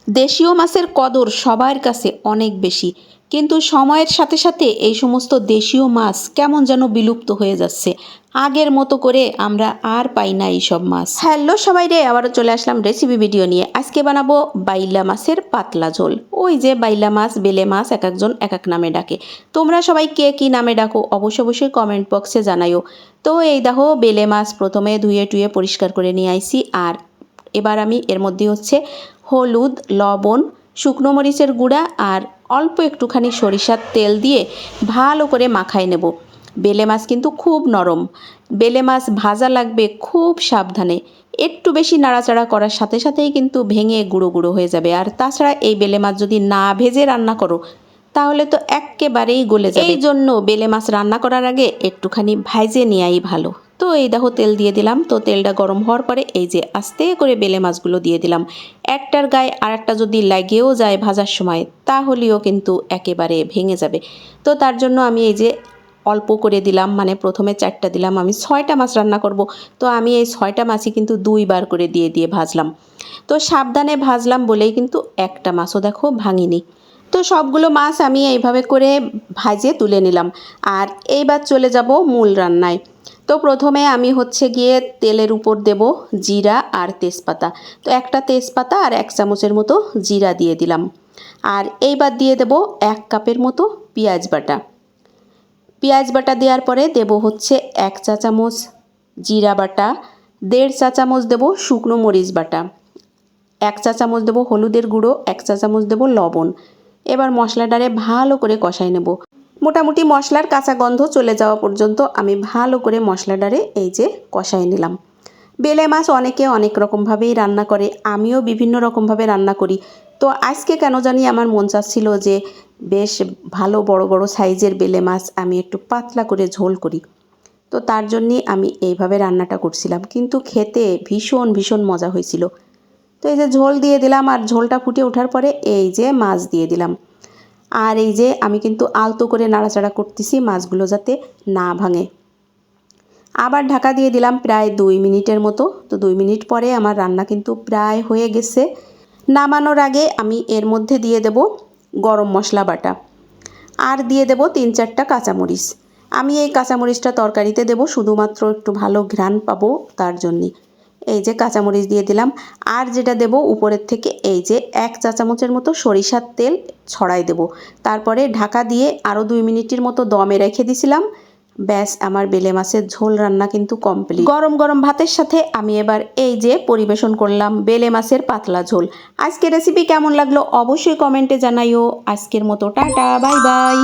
দেশীয় মাছের কদর সবার কাছে অনেক বেশি, কিন্তু সময়ের সাথে সাথে এই সমস্ত দেশীয় মাছ কেমন যেন বিলুপ্ত হয়ে যাচ্ছে। আগের মতো করে আমরা আর পাই না এইসব মাছ। হ্যালো সবাই রে, আবারও চলে আসলাম রেসিপি ভিডিও নিয়ে। আজকে বানাবো বাইলা মাছের পাতলা ঝোল। ওই যে বাইলা মাছ, বেলে মাছ এক একজন এক এক নামে ডাকে। তোমরা সবাই কে কী নামে ডাকো অবশ্যই কমেন্ট বক্সে জানাইও। তো এই দেখো, বেলে মাছ প্রথমে ধুয়ে টুয়ে পরিষ্কার করে নিয়ে আইছি। আর এবার আমি এর মধ্যে হচ্ছে হলুদ, লবণ, শুকনো মরিচের গুঁড়া আর অল্প একটুখানি সরিষার তেল দিয়ে ভালো করে মাখায় নেব। বেলে মাছ কিন্তু খুব নরম, বেলে মাছ ভাজা লাগবে খুব সাবধানে। একটু বেশি নাড়াচাড়া করার সাথে সাথেই কিন্তু ভেঙে গুঁড়ো গুঁড়ো হয়ে যাবে। আর তাছাড়া এই বেলে মাছ যদি না ভেজে রান্না করো তাহলে তো একেবারেই গলে যাবে। এই জন্য বেলে মাছ রান্না করার আগে একটুখানি ভাইজে নেওয়াই ভালো। তো এই দেখো, তেল দিয়ে দিলাম। তো তেলটা গরম হওয়ার পরে এই যে আস্তে করে বেলে মাছগুলো দিয়ে দিলাম। একটার গায়ে আর একটা যদি লাগেও যায় ভাজার সময় তাহলেও কিন্তু একেবারে ভেঙে যাবে। তো তার জন্য আমি এই যে অল্প করে দিলাম, মানে প্রথমে 4টা দিলাম, আমি 6টা মাছ রান্না করব। তো আমি এই 6টা মাছই কিন্তু 2বার করে দিয়ে দিয়ে ভাজলাম। তো সাবধানে ভাজলাম বলেই কিন্তু একটা মাছও দেখো ভাঙিনি। তো সবগুলো মাছ আমি এইভাবে করে ভাজে তুলে নিলাম। আর এইবার চলে যাব মূল রান্নায়। তো প্রথমে আমি হচ্ছে গিয়ে তেলের উপর দেব জিরা আর তেজপাতা। তো একটা তেজপাতা আর 1 চামচের মতো জিরা দিয়ে দিলাম। আর এইবার দিয়ে দেব 1 কাপের মতো পেঁয়াজ বাটা। পেঁয়াজ বাটা দেওয়ার পরে দেব হচ্ছে 1 চা চামচ জিরা বাটা, 1.5 চা চামচ দেব শুকনো মরিচ বাটা, 1 চা চামচ দেব হলুদের গুঁড়ো, 1 চা চামচ দেব লবণ। এবার মশলাটারে ভালো করে কষাই নেব। মোটামুটি মশলার কাঁচা গন্ধ চলে যাওয়া পর্যন্ত আমি ভালো করে মশলাটারে এই যে কষাই নিলাম। বেলে মাছ অনেকে অনেক রকমভাবেই রান্না করে, আমিও বিভিন্ন রকমভাবে রান্না করি। তো আজকে কেন জানি আমার মন চাচ্ছিল যে বেশ ভালো বড় বড় সাইজের বেলে মাছ আমি একটু পাতলা করে ঝোল করি। তো তার জন্যই আমি এইভাবে রান্নাটা করছিলাম, কিন্তু খেতে ভীষণ ভীষণ মজা হয়েছিল। তো এই যে ঝোল দিয়ে দিলাম, আর ঝোলটা ফুটে ওঠার পরে এই যে মাছ দিয়ে দিলাম। আর এই যে আমি কিন্তু আলতো করে নাড়াচাড়া করতেছি মাছগুলো যাতে না ভাঙে। আবার ঢাকা দিয়ে দিলাম প্রায় 2 মিনিটের মতো। তো 2 মিনিট পরে আমার রান্না কিন্তু প্রায় হয়ে গেছে। নামানোর আগে আমি এর মধ্যে দিয়ে দেব গরম মশলা বাটা, আর দিয়ে দেব 3-4টা কাঁচামরিচ। আমি এই কাঁচামরিচটা তরকারিতে দেব শুধুমাত্র একটু ভালো ঘ্রাণ পাবো তার জন্যে। এই যে কাঁচামরিচ দিয়ে দিলাম। আর যেটা দেব উপরের থেকে এই যে 1 চা চামচের মতো সরিষার তেল ছড়াই দেব। তারপরে ঢাকা দিয়ে আরও 2 মিনিটের মতো দমে রেখে দিয়েছিলাম। ব্যাস, আমার বেলে মাছের ঝোল রান্না কিন্তু কমপ্লিট। গরম গরম ভাতের সাথে আমি এবার এই যে পরিবেশন করলাম বেলে মাছের পাতলা ঝোল। আজকের রেসিপি কেমন লাগলো অবশ্যই কমেন্টে জানাইও। আজকের মতো টাটা, বাই বাই।